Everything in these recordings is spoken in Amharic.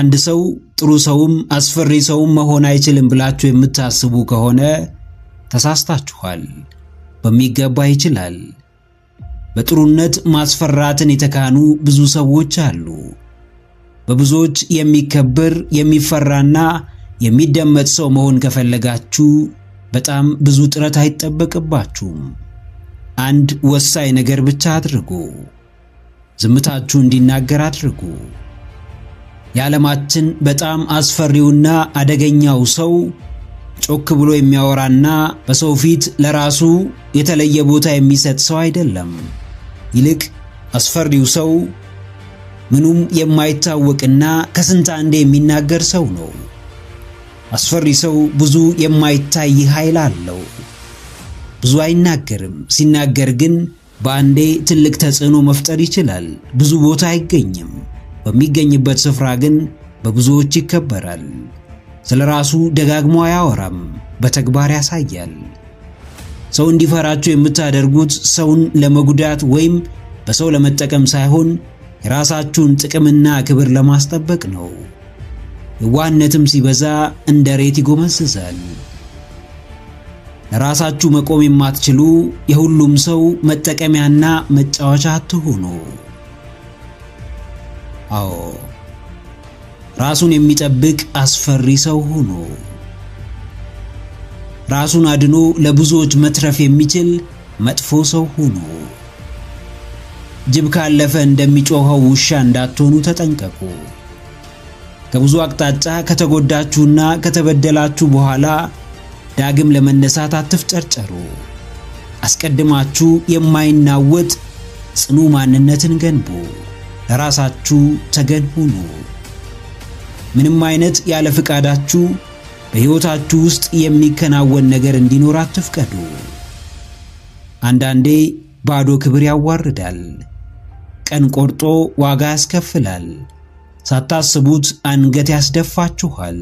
አንድ ሰው ጥሩ ሰውም አስፈሪ ሰውም መሆን አይችልም ብላችሁ የምታስቡ ከሆነ ተሳስታችኋል። በሚገባ ይችላል። በጥሩነት ማስፈራትን የተካኑ ብዙ ሰዎች አሉ። በብዙዎች የሚከበር የሚፈራና የሚደመጥ ሰው መሆን ከፈለጋችሁ በጣም ብዙ ጥረት አይጠበቅባችሁም። አንድ ወሳኝ ነገር ብቻ አድርጉ። ዝምታችሁ እንዲናገር አድርጉ። የዓለማችን በጣም አስፈሪውና አደገኛው ሰው ጮክ ብሎ የሚያወራና በሰው ፊት ለራሱ የተለየ ቦታ የሚሰጥ ሰው አይደለም። ይልቅ አስፈሪው ሰው ምኑም የማይታወቅና ከስንት አንዴ የሚናገር ሰው ነው። አስፈሪ ሰው ብዙ የማይታይ ኃይል አለው። ብዙ አይናገርም። ሲናገር ግን በአንዴ ትልቅ ተጽዕኖ መፍጠር ይችላል። ብዙ ቦታ አይገኝም። በሚገኝበት ስፍራ ግን በብዙዎች ይከበራል። ስለራሱ ደጋግሞ አያወራም፣ በተግባር ያሳያል። ሰው እንዲፈራችሁ የምታደርጉት ሰውን ለመጉዳት ወይም በሰው ለመጠቀም ሳይሆን የራሳችሁን ጥቅምና ክብር ለማስጠበቅ ነው። የዋህነትም ሲበዛ እንደ ሬት ይጎመዝዛል። ለራሳችሁ መቆም የማትችሉ የሁሉም ሰው መጠቀሚያና መጫወቻ አትሁኑ። አዎ፣ ራሱን የሚጠብቅ አስፈሪ ሰው ሁኑ። ራሱን አድኖ ለብዙዎች መትረፍ የሚችል መጥፎ ሰው ሁኑ። ጅብ ካለፈ እንደሚጮኸው ውሻ እንዳትሆኑ ተጠንቀቁ። ከብዙ አቅጣጫ ከተጎዳችሁና ከተበደላችሁ በኋላ ዳግም ለመነሳት አትፍጨርጨሩ። አስቀድማችሁ የማይናወጥ ጽኑ ማንነትን ገንቡ። ለራሳችሁ ተገን ሁኑ። ምንም አይነት ያለ ፍቃዳችሁ በሕይወታችሁ ውስጥ የሚከናወን ነገር እንዲኖር አትፍቀዱ። አንዳንዴ ባዶ ክብር ያዋርዳል። ቀን ቆርጦ ዋጋ ያስከፍላል። ሳታስቡት አንገት ያስደፋችኋል።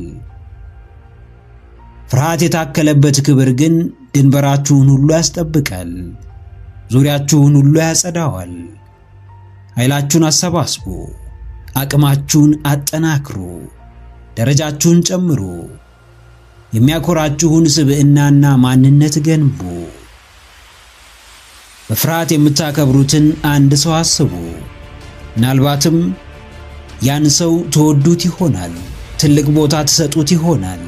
ፍርሃት የታከለበት ክብር ግን ድንበራችሁን ሁሉ ያስጠብቃል። ዙሪያችሁን ሁሉ ያጸዳዋል። ኃይላችሁን አሰባስቡ። አቅማችሁን አጠናክሩ። ደረጃችሁን ጨምሩ። የሚያኮራችሁን ስብዕናና ማንነት ገንቡ። በፍርሃት የምታከብሩትን አንድ ሰው አስቡ። ምናልባትም ያን ሰው ተወዱት ይሆናል። ትልቅ ቦታ ትሰጡት ይሆናል።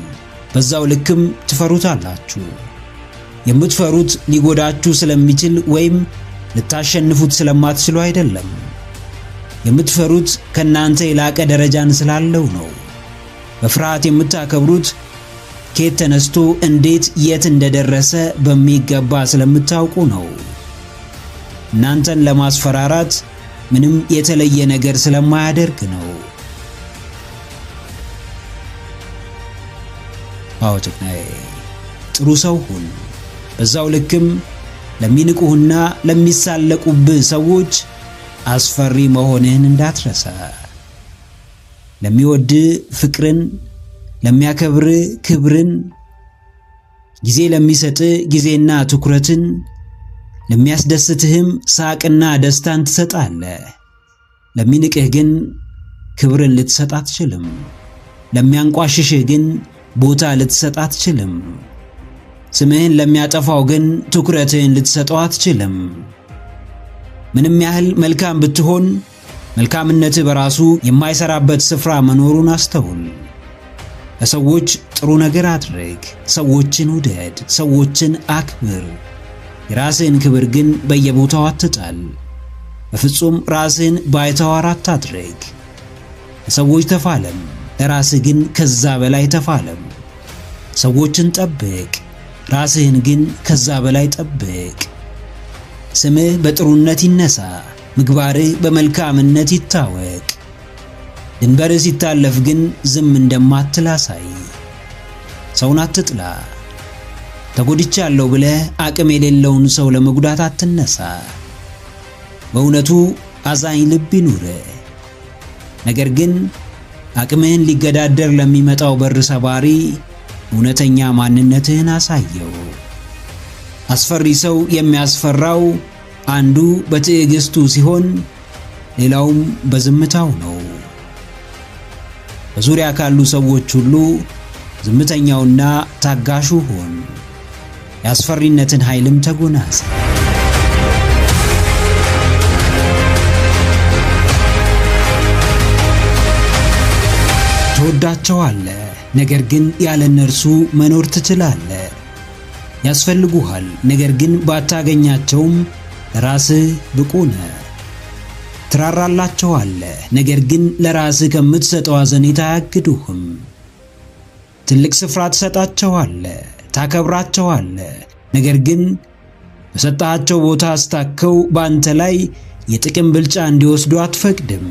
በዛው ልክም ትፈሩታላችሁ። የምትፈሩት ሊጎዳችሁ ስለሚችል ወይም ልታሸንፉት ስለማትችሉ አይደለም። የምትፈሩት ከናንተ የላቀ ደረጃን ስላለው ነው። በፍርሃት የምታከብሩት ከየት ተነስቶ እንዴት የት እንደደረሰ በሚገባ ስለምታውቁ ነው። እናንተን ለማስፈራራት ምንም የተለየ ነገር ስለማያደርግ ነው። አዎ ጀግናዬ፣ ጥሩ ሰው ሁን። በዛው ልክም ለሚንቁህና ለሚሳለቁብህ ሰዎች አስፈሪ መሆንህን እንዳትረሳ። ለሚወድህ ፍቅርን፣ ለሚያከብርህ ክብርን፣ ጊዜ ለሚሰጥህ ጊዜና ትኩረትን፣ ለሚያስደስትህም ሳቅና ደስታን ትሰጣለህ። ለሚንቅህ ግን ክብርን ልትሰጥ አትችልም። ለሚያንቋሽሽህ ግን ቦታ ልትሰጥ አትችልም። ስምህን ለሚያጠፋው ግን ትኩረትህን ልትሰጠው አትችልም። ምንም ያህል መልካም ብትሆን መልካምነትህ በራሱ የማይሰራበት ስፍራ መኖሩን አስተውል። ለሰዎች ጥሩ ነገር አድርግ። ሰዎችን ውደድ። ሰዎችን አክብር። የራስህን ክብር ግን በየቦታው አትጣል። በፍጹም ራስህን ባይተዋር አታድርግ። ለሰዎች ተፋለም፣ ለራስህ ግን ከዛ በላይ ተፋለም። ሰዎችን ጠብቅ፣ ራስህን ግን ከዛ በላይ ጠብቅ። ስምህ በጥሩነት ይነሳ፣ ምግባርህ በመልካምነት ይታወቅ። ድንበርህ ሲታለፍ ግን ዝም እንደማትል አሳይ። ሰውን አትጥላ። ተጎድቻለሁ ብለህ አቅም የሌለውን ሰው ለመጉዳት አትነሳ። በእውነቱ አዛኝ ልብ ይኑርህ። ነገር ግን አቅምህን ሊገዳደር ለሚመጣው በር ሰባሪ እውነተኛ ማንነትህን አሳየው። አስፈሪ ሰው የሚያስፈራው አንዱ በትዕግስቱ ሲሆን ሌላውም በዝምታው ነው። በዙሪያ ካሉ ሰዎች ሁሉ ዝምተኛውና ታጋሹ ሁን። የአስፈሪነትን ኃይልም ተጎናጸፍ። ትወዳቸዋለህ፣ ነገር ግን ያለ እነርሱ መኖር ትችላለህ። ያስፈልጉሃል፣ ነገር ግን ባታገኛቸውም ለራስህ ብቁ ነህ። ትራራላቸዋለህ፣ ነገር ግን ለራስህ ከምትሰጠው አዘኔታ አያግዱህም። ትልቅ ስፍራ ትሰጣቸዋለህ፣ ታከብራቸዋለህ፣ ነገር ግን በሰጣቸው ቦታ አስታከው በአንተ ላይ የጥቅም ብልጫ እንዲወስዱ አትፈቅድም።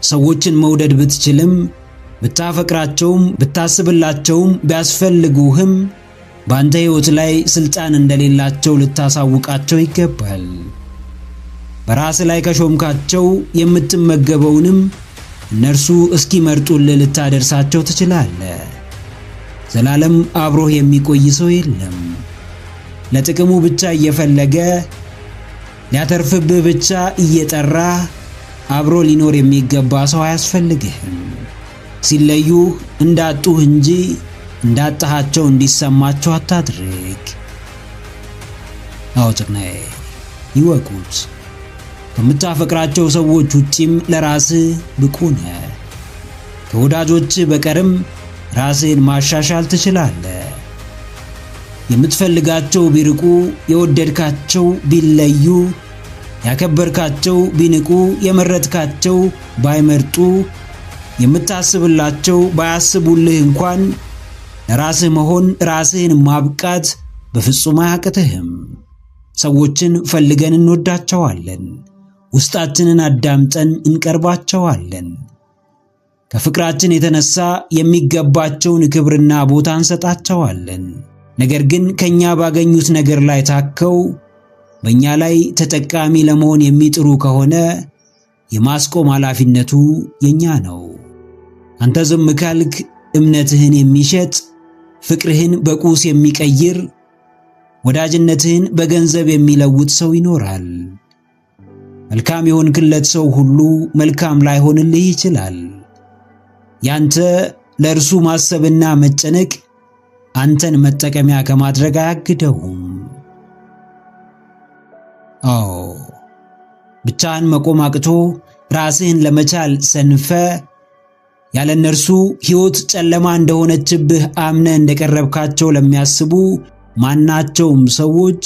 ሰዎችን መውደድ ብትችልም፣ ብታፈቅራቸውም፣ ብታስብላቸውም ቢያስፈልጉህም በአንተ ሕይወት ላይ ስልጣን እንደሌላቸው ልታሳውቃቸው ይገባል። በራስ ላይ ከሾምካቸው የምትመገበውንም እነርሱ እስኪመርጡልህ ልታደርሳቸው ትችላለህ። ዘላለም አብሮህ የሚቆይ ሰው የለም። ለጥቅሙ ብቻ እየፈለገ ሊያተርፍብህ ብቻ እየጠራ አብሮ ሊኖር የሚገባ ሰው አያስፈልግህም። ሲለዩህ እንዳጡህ እንጂ እንዳጣሃቸው እንዲሰማቸው አታድርግ። አውጥናዬ ይወቁት። ከምታፈቅራቸው ሰዎች ውጪም ለራስህ ብቁ ነህ። ከወዳጆች በቀርም ራስህን ማሻሻል ትችላለህ። የምትፈልጋቸው ቢርቁ፣ የወደድካቸው ቢለዩ፣ ያከበርካቸው ቢንቁ፣ የመረጥካቸው ባይመርጡ፣ የምታስብላቸው ባያስቡልህ እንኳን ለራስህ መሆን፣ ራስህን ማብቃት በፍጹም አያቅትህም። ሰዎችን ፈልገን እንወዳቸዋለን። ውስጣችንን አዳምጠን እንቀርባቸዋለን። ከፍቅራችን የተነሳ የሚገባቸውን ክብርና ቦታ እንሰጣቸዋለን። ነገር ግን ከኛ ባገኙት ነገር ላይ ታከው በእኛ ላይ ተጠቃሚ ለመሆን የሚጥሩ ከሆነ የማስቆም ኃላፊነቱ የኛ ነው። አንተ ዝም ካልክ እምነትህን የሚሸጥ፣ ፍቅርህን በቁስ የሚቀይር፣ ወዳጅነትህን በገንዘብ የሚለውጥ ሰው ይኖራል። መልካም የሆንክለት ሰው ሁሉ መልካም ላይሆንልህ ይችላል። ያንተ ለእርሱ ማሰብና መጨነቅ አንተን መጠቀሚያ ከማድረግ አያግደውም። ብቻህን መቆም አቅቶ ራስህን ለመቻል ሰንፈ ያለ እነርሱ ሕይወት ጨለማ እንደሆነችብህ አምነ እንደቀረብካቸው ለሚያስቡ ማናቸውም ሰዎች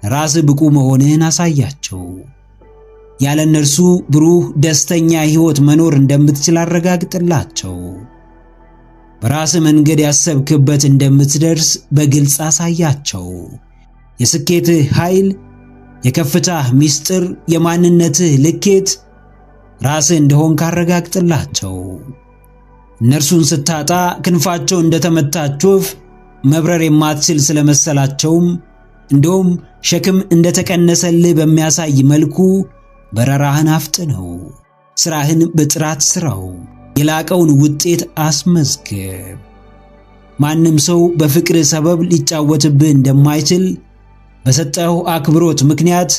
ራስህ ብቁ መሆንህን አሳያቸው። ያለ እነርሱ ብሩህ ደስተኛ ሕይወት መኖር እንደምትችል አረጋግጥላቸው። በራስህ መንገድ ያሰብክበት እንደምትደርስ በግልጽ አሳያቸው። የስኬትህ ኃይል፣ የከፍታህ ምስጢር፣ የማንነትህ ልኬት ራስህ እንደሆን ካረጋግጥላቸው። እነርሱን ስታጣ ክንፋቸው እንደተመታች ወፍ መብረር የማትችል ስለመሰላቸውም እንደውም ሸክም እንደተቀነሰልህ በሚያሳይ መልኩ በረራህን አፍጥነው። ስራህን በጥራት ስራው። የላቀውን ውጤት አስመዝግብ። ማንም ሰው በፍቅር ሰበብ ሊጫወትብህ እንደማይችል በሰጠው አክብሮት ምክንያት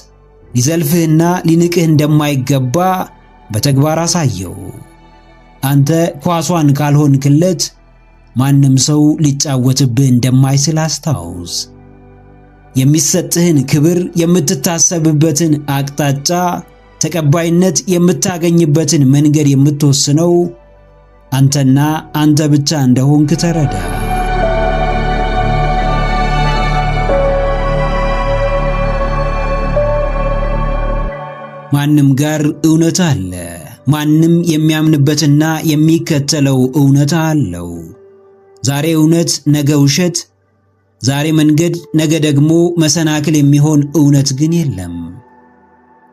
ሊዘልፍህና ሊንቅህ እንደማይገባ በተግባር አሳየው። አንተ ኳሷን ካልሆንክለት ማንም ሰው ሊጫወትብህ እንደማይችል አስታውስ። የሚሰጥህን ክብር፣ የምትታሰብበትን አቅጣጫ፣ ተቀባይነት የምታገኝበትን መንገድ የምትወስነው አንተና አንተ ብቻ እንደሆንክ ተረዳ። ማንም ጋር እውነት አለ። ማንም የሚያምንበትና የሚከተለው እውነት አለው። ዛሬ እውነት፣ ነገ ውሸት፣ ዛሬ መንገድ፣ ነገ ደግሞ መሰናክል የሚሆን እውነት ግን የለም።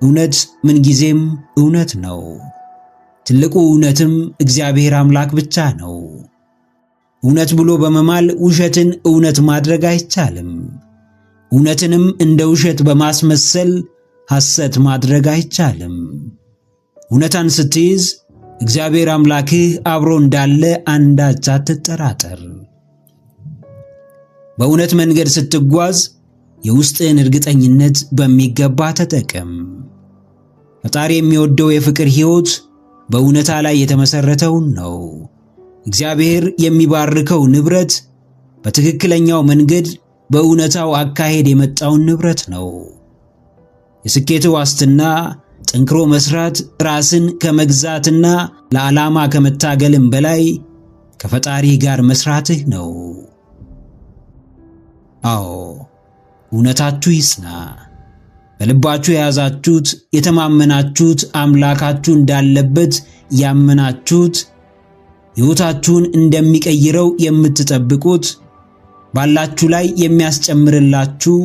እውነት ምንጊዜም እውነት ነው። ትልቁ እውነትም እግዚአብሔር አምላክ ብቻ ነው። እውነት ብሎ በመማል ውሸትን እውነት ማድረግ አይቻልም። እውነትንም እንደ ውሸት በማስመሰል ሐሰት ማድረግ አይቻልም። እውነታን ስትይዝ እግዚአብሔር አምላክህ አብሮ እንዳለ አንዳች አትጠራጠር። በእውነት መንገድ ስትጓዝ የውስጥህን እርግጠኝነት በሚገባ ተጠቀም። ፈጣሪ የሚወደው የፍቅር ሕይወት በእውነታ ላይ የተመሰረተውን ነው። እግዚአብሔር የሚባርከው ንብረት በትክክለኛው መንገድ በእውነታው አካሄድ የመጣውን ንብረት ነው። የስኬት ዋስትና ጠንክሮ መስራት፣ ራስን ከመግዛትና ለዓላማ ከመታገልም በላይ ከፈጣሪ ጋር መስራትህ ነው። አዎ፣ እውነታችሁ ይጽና። በልባችሁ የያዛችሁት የተማመናችሁት አምላካችሁ እንዳለበት ያመናችሁት ሕይወታችሁን እንደሚቀይረው የምትጠብቁት ባላችሁ ላይ የሚያስጨምርላችሁ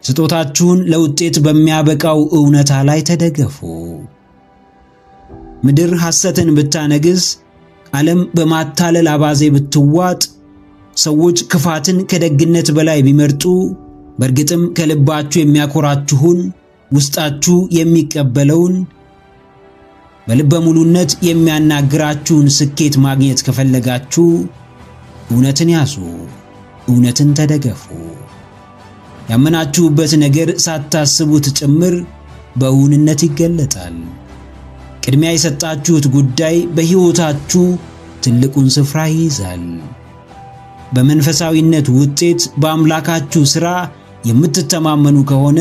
ስጦታችሁን ለውጤት በሚያበቃው እውነታ ላይ ተደገፉ። ምድር ሐሰትን ብታነግስ፣ ዓለም በማታለል አባዜ ብትዋጥ፣ ሰዎች ክፋትን ከደግነት በላይ ቢመርጡ፣ በእርግጥም ከልባችሁ የሚያኮራችሁን ውስጣችሁ የሚቀበለውን በልበ ሙሉነት የሚያናግራችሁን ስኬት ማግኘት ከፈለጋችሁ እውነትን ያዙ፣ እውነትን ተደገፉ። ያመናችሁበት ነገር ሳታስቡት ጭምር በእውንነት ይገለጣል። ቅድሚያ የሰጣችሁት ጉዳይ በሕይወታችሁ ትልቁን ስፍራ ይይዛል። በመንፈሳዊነት ውጤት በአምላካችሁ ሥራ የምትተማመኑ ከሆነ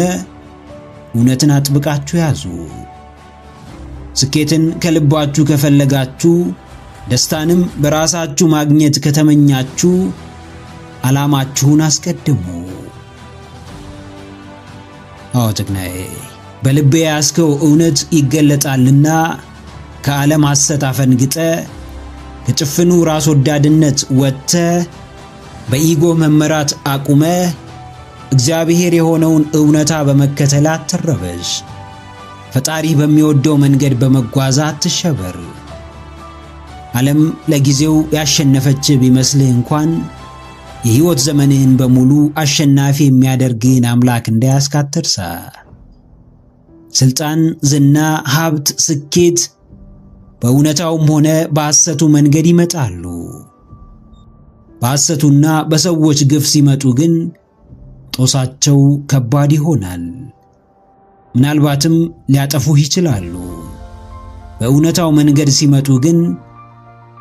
እውነትን አጥብቃችሁ ያዙ። ስኬትን ከልባችሁ ከፈለጋችሁ፣ ደስታንም በራሳችሁ ማግኘት ከተመኛችሁ ዓላማችሁን አስቀድሙ። አዎ ጀግናዬ፣ በልቤ ያስከው እውነት ይገለጣልና ከዓለም ሐሰት አፈንግጠ ከጭፍኑ ራስ ወዳድነት ወጥተ በኢጎ መመራት አቁመ እግዚአብሔር የሆነውን እውነታ በመከተል አትረበሽ። ፈጣሪ በሚወደው መንገድ በመጓዝ አትሸበር። ዓለም ለጊዜው ያሸነፈች ቢመስልህ እንኳን የሕይወት ዘመንህን በሙሉ አሸናፊ የሚያደርግህን አምላክ እንዳያስክ አትርሳ። ስልጣን፣ ዝና፣ ሀብት፣ ስኬት በእውነታውም ሆነ በሐሰቱ መንገድ ይመጣሉ። በሐሰቱና በሰዎች ግፍ ሲመጡ ግን ጦሳቸው ከባድ ይሆናል። ምናልባትም ሊያጠፉህ ይችላሉ። በእውነታው መንገድ ሲመጡ ግን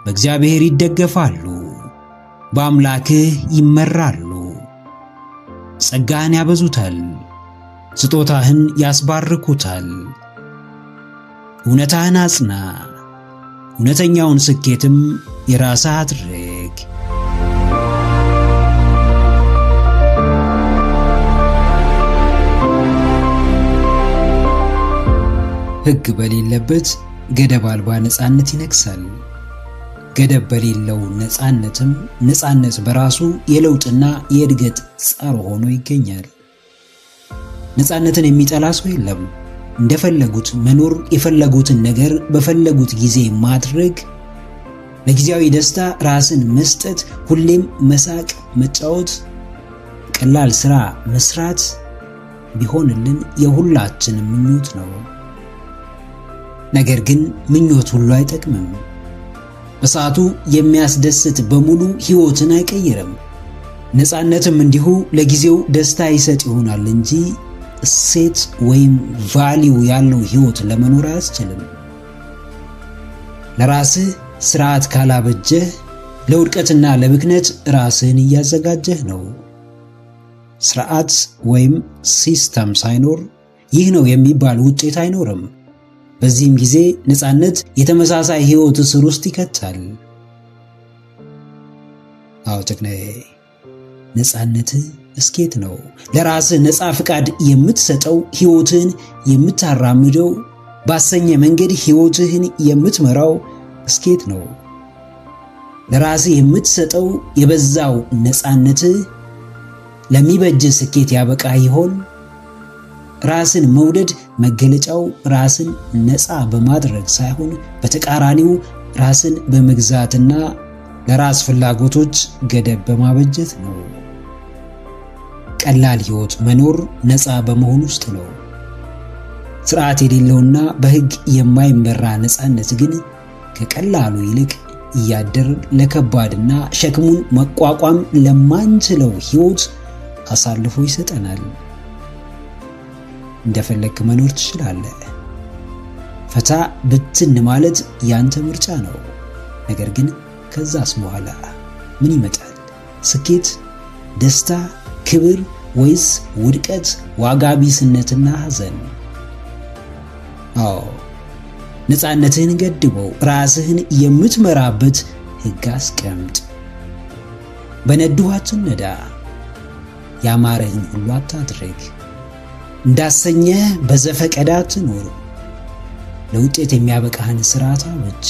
በእግዚአብሔር ይደገፋሉ፣ በአምላክህ ይመራሉ። ጸጋህን ያበዙታል፣ ስጦታህን ያስባርኩታል። እውነታህን አጽና፣ እውነተኛውን ስኬትም የራስህ አድርግ። ሕግ በሌለበት ገደብ አልባ ነፃነት ይነግሳል። ገደብ በሌለው ነፃነትም ነፃነት በራሱ የለውጥና የእድገት ጸር ሆኖ ይገኛል። ነፃነትን የሚጠላ ሰው የለም። እንደፈለጉት መኖር፣ የፈለጉትን ነገር በፈለጉት ጊዜ ማድረግ፣ ለጊዜያዊ ደስታ ራስን መስጠት፣ ሁሌም መሳቅ፣ መጫወት፣ ቀላል ሥራ መስራት ቢሆንልን የሁላችንም ምኞት ነው። ነገር ግን ምኞት ሁሉ አይጠቅምም። በሰዓቱ የሚያስደስት በሙሉ ሕይወትን አይቀይርም። ነፃነትም እንዲሁ ለጊዜው ደስታ ይሰጥ ይሆናል እንጂ እሴት ወይም ቫልዩ ያለው ሕይወት ለመኖር አያስችልም። ለራስህ ስርዓት ካላበጀህ ለውድቀትና ለብክነት ራስህን እያዘጋጀህ ነው። ስርዓት ወይም ሲስተም ሳይኖር ይህ ነው የሚባል ውጤት አይኖርም። በዚህም ጊዜ ነፃነት የተመሳሳይ ሕይወት እስር ውስጥ ይከታል። አዎ ጀግናዬ፣ ነፃነትህ ስኬት ነው። ለራስህ ነፃ ፍቃድ የምትሰጠው፣ ሕይወትህን የምታራምደው፣ ባሰኘ መንገድ ሕይወትህን የምትመራው ስኬት ነው። ለራስህ የምትሰጠው የበዛው ነፃነትህ ለሚበጅ ስኬት ያበቃ ይሆን? ራስን መውደድ መገለጫው ራስን ነፃ በማድረግ ሳይሆን በተቃራኒው ራስን በመግዛትና ለራስ ፍላጎቶች ገደብ በማበጀት ነው። ቀላል ሕይወት መኖር ነፃ በመሆን ውስጥ ነው። ስርዓት የሌለውና በሕግ የማይመራ ነፃነት ግን ከቀላሉ ይልቅ እያደር ለከባድና ሸክሙን መቋቋም ለማንችለው ሕይወት አሳልፎ ይሰጠናል። እንደፈለክ መኖር ትችላለህ። ፈታ ብትን ማለት ያንተ ምርጫ ነው። ነገር ግን ከዛስ በኋላ ምን ይመጣል? ስኬት፣ ደስታ፣ ክብር ወይስ ውድቀት፣ ዋጋ ቢስነትና ሐዘን? አዎ ነፃነትህን ገድበው ራስህን የምትመራበት ሕግ አስቀምጥ። በነዱህ አትነዳ፣ ያማረህን ሁሉ አታድርግ፣ እንዳሰኘህ በዘፈቀደ አትኑር። ለውጤት የሚያበቃህን ሥርዓት አብጅ።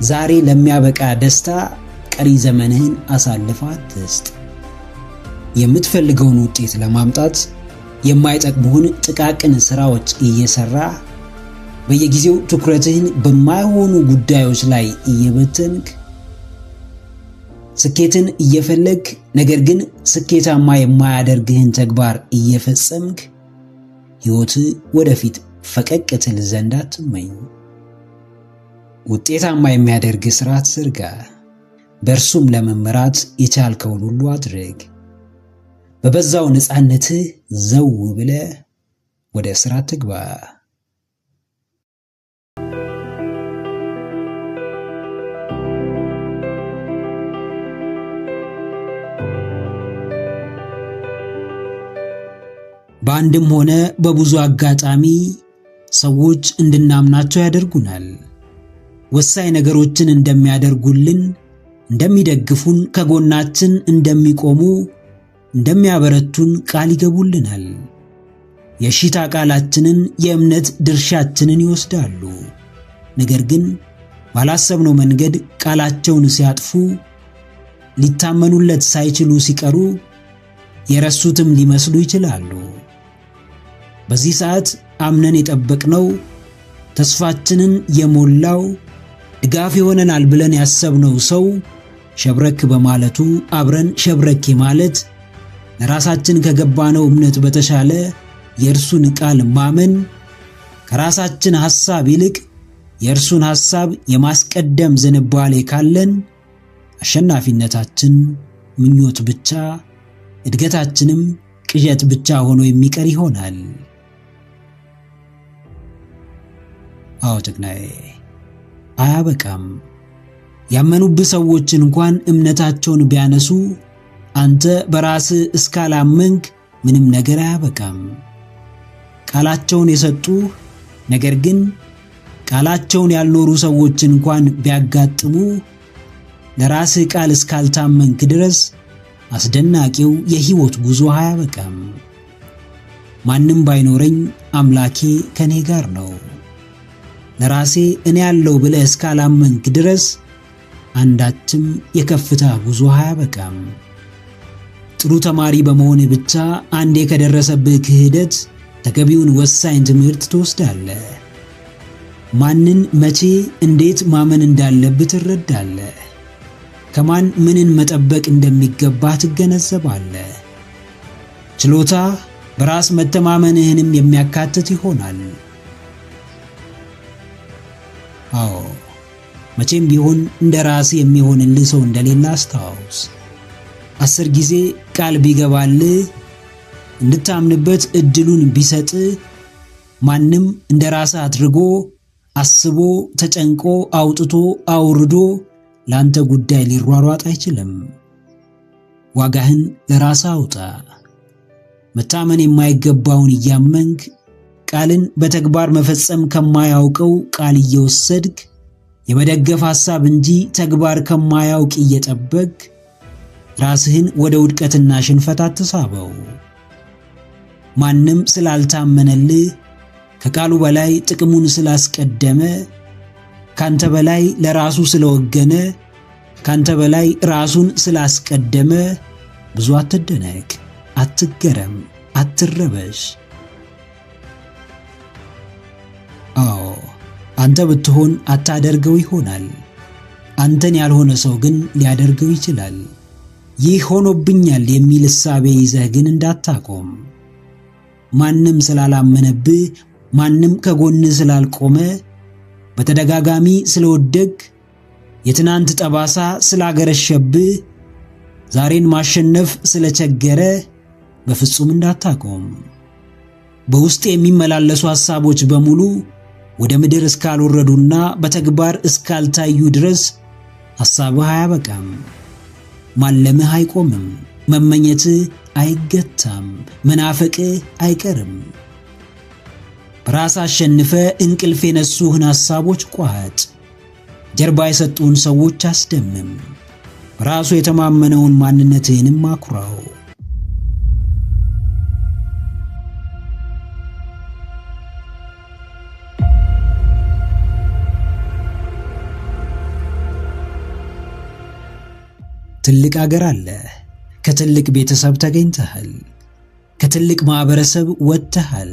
ዛሬ ለሚያበቃ ደስታ ቀሪ ዘመንህን አሳልፈህ አትስጥ። የምትፈልገውን ውጤት ለማምጣት የማይጠቅሙህን ጥቃቅን ሥራዎች እየሰራ በየጊዜው ትኩረትህን በማይሆኑ ጉዳዮች ላይ እየበተንክ ስኬትን እየፈለግ ነገር ግን ስኬታማ የማያደርግህን ተግባር እየፈጸምክ ሕይወትህ ወደፊት ፈቀቅ ትል ዘንድ አትመኝ። ውጤታማ የሚያደርግ ሥርዓት ዘርጋ። በእርሱም ለመመራት የቻልከውን ሁሉ አድርግ። በበዛው ነፃነትህ ዘው ብለህ ወደ ሥራ ትግባ። በአንድም ሆነ በብዙ አጋጣሚ ሰዎች እንድናምናቸው ያደርጉናል። ወሳኝ ነገሮችን እንደሚያደርጉልን፣ እንደሚደግፉን፣ ከጎናችን እንደሚቆሙ፣ እንደሚያበረቱን ቃል ይገቡልናል። የሺታ ቃላችንን፣ የእምነት ድርሻችንን ይወስዳሉ። ነገር ግን ባላሰብነው መንገድ ቃላቸውን ሲያጥፉ፣ ሊታመኑለት ሳይችሉ ሲቀሩ የረሱትም ሊመስሉ ይችላሉ። በዚህ ሰዓት አምነን የጠበቅነው ተስፋችንን የሞላው ድጋፍ ይሆነናል ብለን ያሰብነው ሰው ሸብረክ በማለቱ አብረን ሸብረክ ማለት ለራሳችን ከገባነው እምነት በተሻለ የእርሱን ቃል ማመን ከራሳችን ሐሳብ ይልቅ የእርሱን ሐሳብ የማስቀደም ዝንባሌ ካለን አሸናፊነታችን ምኞት ብቻ፣ እድገታችንም ቅዠት ብቻ ሆኖ የሚቀር ይሆናል። አዎ ጀግናዬ፣ አያበቃም። ያመኑብህ ሰዎች እንኳን እምነታቸውን ቢያነሱ አንተ በራስህ እስካላመንክ ምንም ነገር አያበቃም። ቃላቸውን የሰጡህ ነገር ግን ቃላቸውን ያልኖሩ ሰዎች እንኳን ቢያጋጥሙ ለራስህ ቃል እስካልታመንክ ድረስ አስደናቂው የሕይወት ጉዞ አያበቃም። ማንም ባይኖረኝ አምላኬ ከኔ ጋር ነው። ለራሴ እኔ ያለው ብለህ እስካላመንክ ድረስ አንዳችም የከፍታ ጉዞ አያበቃም። ጥሩ ተማሪ በመሆን ብቻ አንዴ ከደረሰብህ ክህደት ተገቢውን ወሳኝ ትምህርት ትወስዳለህ። ማንን መቼ እንዴት ማመን እንዳለብህ ትረዳለህ። ከማን ምንን መጠበቅ እንደሚገባህ ትገነዘባለህ። ችሎታ በራስ መተማመንህንም የሚያካትት ይሆናል። አዎ መቼም ቢሆን እንደ ራስ የሚሆንልህ ሰው እንደሌለ አስታውስ። 10 ጊዜ ቃል ቢገባልህ እንድታምንበት እድሉን ቢሰጥ ማንም እንደ ራስ አድርጎ አስቦ ተጨንቆ አውጥቶ አውርዶ ላንተ ጉዳይ ሊሯሯጥ አይችልም። ዋጋህን ለራስ አውጣ። መታመን የማይገባውን እያመንክ ቃልን በተግባር መፈጸም ከማያውቀው ቃል እየወሰድክ የመደገፍ ሐሳብ እንጂ ተግባር ከማያውቅ እየጠበቅ ራስህን ወደ ውድቀትና ሽንፈት አትሳበው። ማንም ስላልታመነልህ ከቃሉ በላይ ጥቅሙን ስላስቀደመ ካንተ በላይ ለራሱ ስለወገነ ካንተ በላይ ራሱን ስላስቀደመ ብዙ አትደነቅ፣ አትገረም፣ አትረበሽ። አዎ አንተ ብትሆን አታደርገው ይሆናል። አንተን ያልሆነ ሰው ግን ሊያደርገው ይችላል። ይህ ሆኖብኛል የሚል እሳቤ ይዘህ ግን እንዳታቆም። ማንም ስላላመነብህ፣ ማንም ከጎንህ ስላልቆመ፣ በተደጋጋሚ ስለወደቅ፣ የትናንት ጠባሳ ስላገረሸብህ፣ ዛሬን ማሸነፍ ስለቸገረ በፍጹም እንዳታቆም። በውስጥ የሚመላለሱ ሐሳቦች በሙሉ ወደ ምድር እስካልወረዱና በተግባር እስካልታዩ ድረስ ሐሳብህ አያበቃም። ማለምህ አይቆምም። መመኘትህ አይገታም። መናፈቅህ አይቀርም። በራስ አሸንፈ እንቅልፍ የነሱህን ሐሳቦች ቋጥ። ጀርባ የሰጡህን ሰዎች አስደምም። በራሱ የተማመነውን ማንነትህንም አኩራው። ትልቅ አገር አለ። ከትልቅ ቤተሰብ ተገኝተሃል። ከትልቅ ማህበረሰብ ወጥተሃል።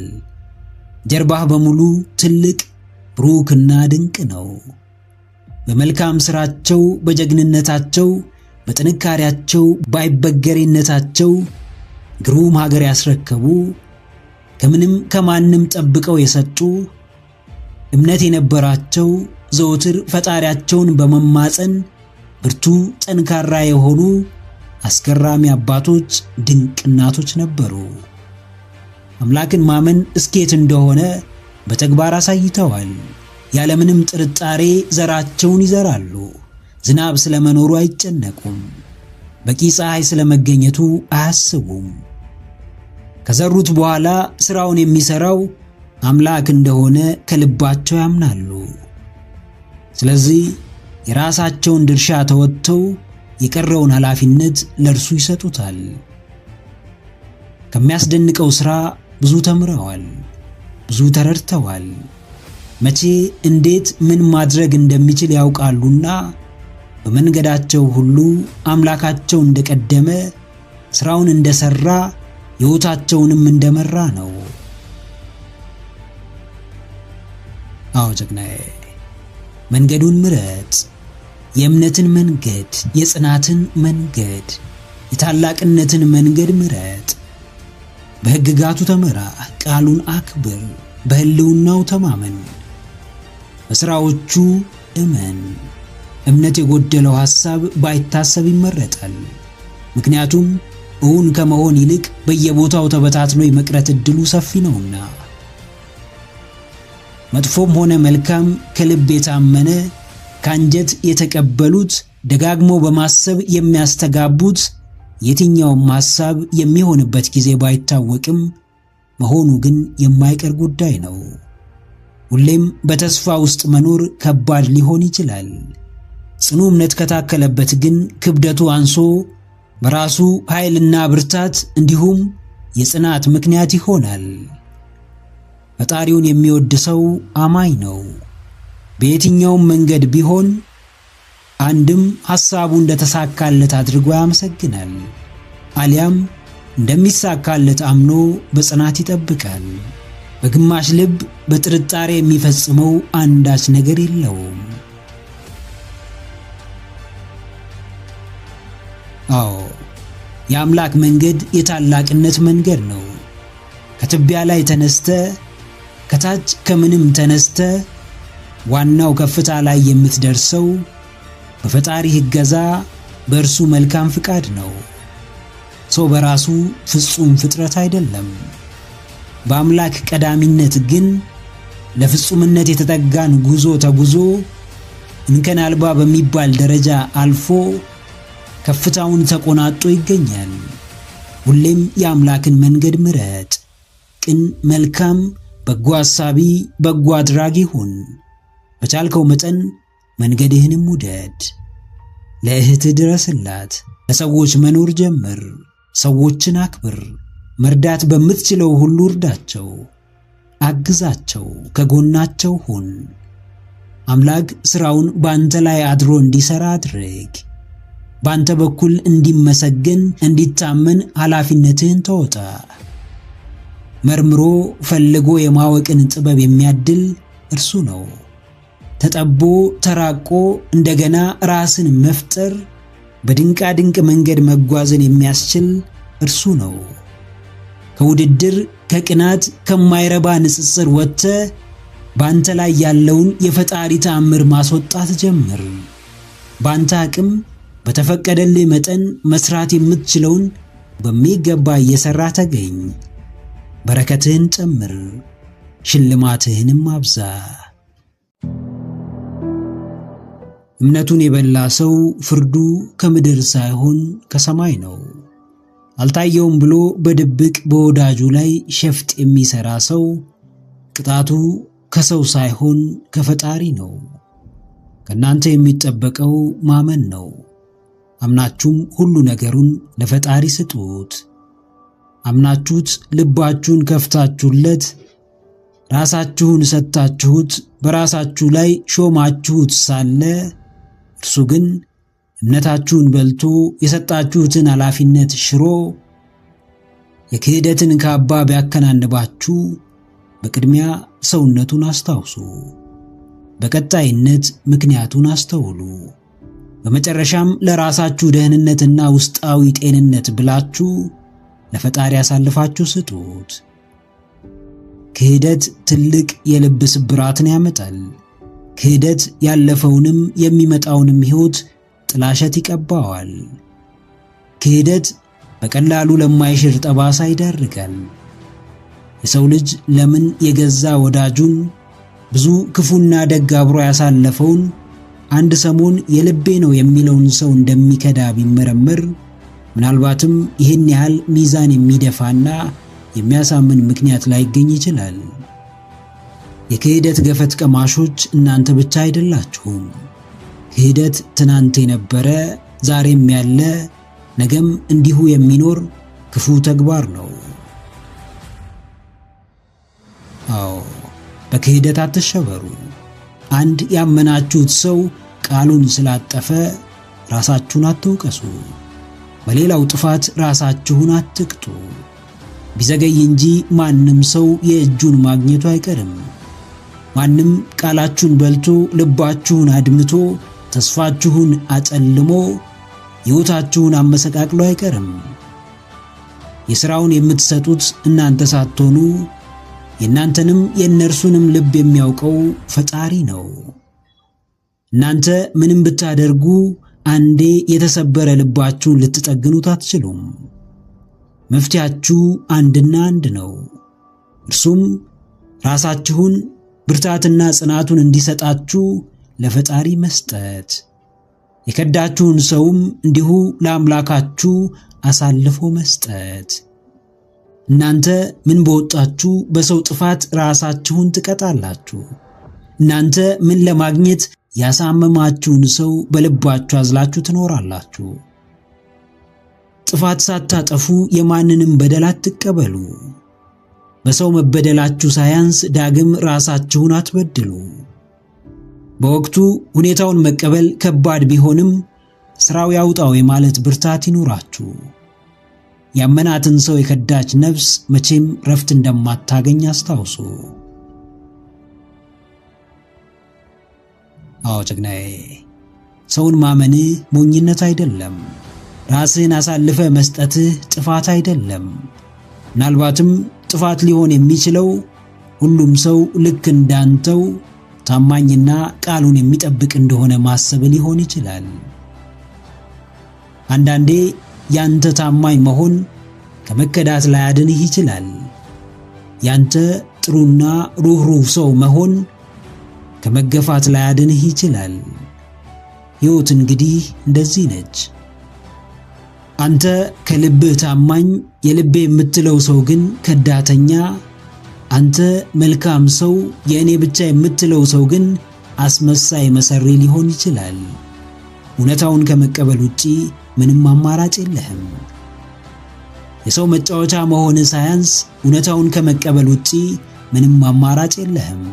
ጀርባህ በሙሉ ትልቅ ብሩክና ድንቅ ነው። በመልካም ስራቸው፣ በጀግንነታቸው፣ በጥንካሬያቸው፣ ባይበገሬነታቸው ግሩም ሀገር ያስረከቡ፣ ከምንም ከማንም ጠብቀው የሰጡ፣ እምነት የነበራቸው፣ ዘወትር ፈጣሪያቸውን በመማፀን ብርቱ ጠንካራ የሆኑ አስገራሚ አባቶች፣ ድንቅ እናቶች ነበሩ። አምላክን ማመን እስኬት እንደሆነ በተግባር አሳይተዋል። ያለምንም ጥርጣሬ ዘራቸውን ይዘራሉ። ዝናብ ስለመኖሩ አይጨነቁም። በቂ ፀሐይ ስለመገኘቱ አያስቡም። ከዘሩት በኋላ ስራውን የሚሰራው አምላክ እንደሆነ ከልባቸው ያምናሉ። ስለዚህ የራሳቸውን ድርሻ ተወጥተው የቀረውን ኃላፊነት ለእርሱ ይሰጡታል። ከሚያስደንቀው ሥራ ብዙ ተምረዋል፣ ብዙ ተረድተዋል። መቼ፣ እንዴት፣ ምን ማድረግ እንደሚችል ያውቃሉና በመንገዳቸው ሁሉ አምላካቸው እንደቀደመ፣ ሥራውን እንደሰራ፣ ሕይወታቸውንም እንደመራ ነው። አዎ ጀግናዬ፣ መንገዱን ምረጥ። የእምነትን መንገድ፣ የጽናትን መንገድ፣ የታላቅነትን መንገድ ምረጥ። በሕግጋቱ ተመራ፣ ቃሉን አክብር፣ በሕልውናው ተማመን፣ በሥራዎቹ እመን። እምነት የጎደለው ሐሳብ ባይታሰብ ይመረጣል። ምክንያቱም እውን ከመሆን ይልቅ በየቦታው ተበታትኖ የመቅረት ዕድሉ ሰፊ ነውና። መጥፎም ሆነ መልካም ከልብ የታመነ ካንጀት የተቀበሉት ደጋግሞ በማሰብ የሚያስተጋቡት የትኛውም ሐሳብ የሚሆንበት ጊዜ ባይታወቅም መሆኑ ግን የማይቀር ጉዳይ ነው። ሁሌም በተስፋ ውስጥ መኖር ከባድ ሊሆን ይችላል። ጽኑ እምነት ከታከለበት ግን ክብደቱ አንሶ በራሱ ኃይልና ብርታት እንዲሁም የጽናት ምክንያት ይሆናል። ፈጣሪውን የሚወድ ሰው አማኝ ነው። በየትኛውም መንገድ ቢሆን አንድም ሐሳቡ እንደተሳካለት አድርጎ ያመሰግናል፣ አሊያም እንደሚሳካለት አምኖ በጽናት ይጠብቃል። በግማሽ ልብ በጥርጣሬ የሚፈጽመው አንዳች ነገር የለውም። አዎ፣ የአምላክ መንገድ የታላቅነት መንገድ ነው። ከትቢያ ላይ ተነስተ፣ ከታች ከምንም ተነስተ ዋናው ከፍታ ላይ የምትደርሰው በፈጣሪ እገዛ፣ በእርሱ መልካም ፍቃድ ነው። ሰው በራሱ ፍጹም ፍጥረት አይደለም። በአምላክ ቀዳሚነት ግን ለፍጹምነት የተጠጋን ጉዞ ተጉዞ እንከን አልባ በሚባል ደረጃ አልፎ ከፍታውን ተቆናጦ ይገኛል። ሁሌም የአምላክን መንገድ ምረጥ። ቅን፣ መልካም፣ በጎ አሳቢ፣ በጎ አድራጊ ሁን። በቻልከው መጠን መንገድህንም ውደድ። ለእህትህ ድረስላት። ለሰዎች መኖር ጀምር። ሰዎችን አክብር። መርዳት በምትችለው ሁሉ እርዳቸው፣ አግዛቸው፣ ከጎናቸው ሁን። አምላክ ሥራውን ባንተ ላይ አድሮ እንዲሠራ አድርግ። ባንተ በኩል እንዲመሰገን፣ እንዲታመን ኃላፊነትህን ተወጣ። መርምሮ ፈልጎ የማወቅን ጥበብ የሚያድል እርሱ ነው። ተጠቦ ተራቆ እንደገና ራስን መፍጠር፣ በድንቃ ድንቅ መንገድ መጓዝን የሚያስችል እርሱ ነው። ከውድድር፣ ከቅናት፣ ከማይረባ ንጽጽር ወጥተህ ባንተ ላይ ያለውን የፈጣሪ ተአምር ማስወጣት ጀምር። ባንተ አቅም በተፈቀደልህ መጠን መስራት የምትችለውን በሚገባ እየሰራ ተገኝ። በረከትህን ጨምር፣ ሽልማትህንም አብዛ። እምነቱን የበላ ሰው ፍርዱ ከምድር ሳይሆን ከሰማይ ነው። አልታየውም ብሎ በድብቅ በወዳጁ ላይ ሸፍጥ የሚሰራ ሰው ቅጣቱ ከሰው ሳይሆን ከፈጣሪ ነው። ከናንተ የሚጠበቀው ማመን ነው። አምናችሁም ሁሉ ነገሩን ለፈጣሪ ስጡት። አምናችሁት ልባችሁን ከፍታችሁለት ራሳችሁን ሰጣችሁት በራሳችሁ ላይ ሾማችሁት ሳለ እርሱ ግን እምነታችሁን በልቶ የሰጣችሁትን ኃላፊነት ሽሮ የክህደትን ካባ ቢያከናንባችሁ በቅድሚያ ሰውነቱን አስታውሱ። በቀጣይነት ምክንያቱን አስተውሉ። በመጨረሻም ለራሳችሁ ደህንነትና ውስጣዊ ጤንነት ብላችሁ ለፈጣሪ አሳልፋችሁ ስጡት። ክህደት ትልቅ የልብ ስብራትን ያመጣል። ክህደት ያለፈውንም የሚመጣውንም ሕይወት ጥላሸት ይቀባዋል። ክህደት በቀላሉ ለማይሽር ጠባሳ ይዳርጋል። የሰው ልጅ ለምን የገዛ ወዳጁን ብዙ ክፉና ደግ አብሮ ያሳለፈውን አንድ ሰሞን የልቤ ነው የሚለውን ሰው እንደሚከዳ ቢመረመር ምናልባትም ይህን ያህል ሚዛን የሚደፋና የሚያሳምን ምክንያት ላይገኝ ይችላል። የክህደት ገፈት ቀማሾች እናንተ ብቻ አይደላችሁም። ክህደት ትናንት የነበረ ዛሬም ያለ ነገም እንዲሁ የሚኖር ክፉ ተግባር ነው። አዎ፣ በክህደት አትሸበሩ። አንድ ያመናችሁት ሰው ቃሉን ስላጠፈ ራሳችሁን አትውቀሱ። በሌላው ጥፋት ራሳችሁን አትቅጡ። ቢዘገይ እንጂ ማንም ሰው የእጁን ማግኘቱ አይቀርም። ማንም ቃላችሁን በልቶ ልባችሁን አድምቶ ተስፋችሁን አጨልሞ ሕይወታችሁን አመሰቃቅሎ አይቀርም። የሥራውን የምትሰጡት እናንተ ሳትሆኑ የእናንተንም የእነርሱንም ልብ የሚያውቀው ፈጣሪ ነው። እናንተ ምንም ብታደርጉ አንዴ የተሰበረ ልባችሁን ልትጠግኑት አትችሉም። መፍትያችሁ አንድና አንድ ነው። እርሱም ራሳችሁን ብርታትና ጽናቱን እንዲሰጣችሁ ለፈጣሪ መስጠት፣ የከዳችሁን ሰውም እንዲሁ ለአምላካችሁ አሳልፎ መስጠት። እናንተ ምን በወጣችሁ በሰው ጥፋት ራሳችሁን ትቀጣላችሁ? እናንተ ምን ለማግኘት ያሳመማችሁን ሰው በልባችሁ አዝላችሁ ትኖራላችሁ? ጥፋት ሳታጠፉ የማንንም በደል አትቀበሉ። በሰው መበደላችሁ ሳያንስ ዳግም ራሳችሁን አትበድሉ። በወቅቱ ሁኔታውን መቀበል ከባድ ቢሆንም ስራው ያውጣው የማለት ብርታት ይኑራችሁ። ያመናትን ሰው የከዳች ነፍስ መቼም ረፍት እንደማታገኝ አስታውሱ። አዎ ጀግናዬ፣ ሰውን ማመንህ ሞኝነት አይደለም። ራስህን አሳልፈ መስጠትህ ጥፋት አይደለም። ምናልባትም ጥፋት ሊሆን የሚችለው ሁሉም ሰው ልክ እንዳንተው ታማኝና ቃሉን የሚጠብቅ እንደሆነ ማሰብ ሊሆን ይችላል። አንዳንዴ ያንተ ታማኝ መሆን ከመከዳት ላያድንህ ይችላል። ያንተ ጥሩና ሩህሩህ ሰው መሆን ከመገፋት ላያድንህ ይችላል። ሕይወት እንግዲህ እንደዚህ ነች። አንተ ከልብህ ታማኝ የልቤ የምትለው ሰው ግን ከዳተኛ፣ አንተ መልካም ሰው የእኔ ብቻ የምትለው ሰው ግን አስመሳይ መሰሪ ሊሆን ይችላል። እውነታውን ከመቀበል ውጪ ምንም አማራጭ የለህም። የሰው መጫወቻ መሆን ሳያንስ እውነታውን ከመቀበል ውጪ ምንም አማራጭ የለህም።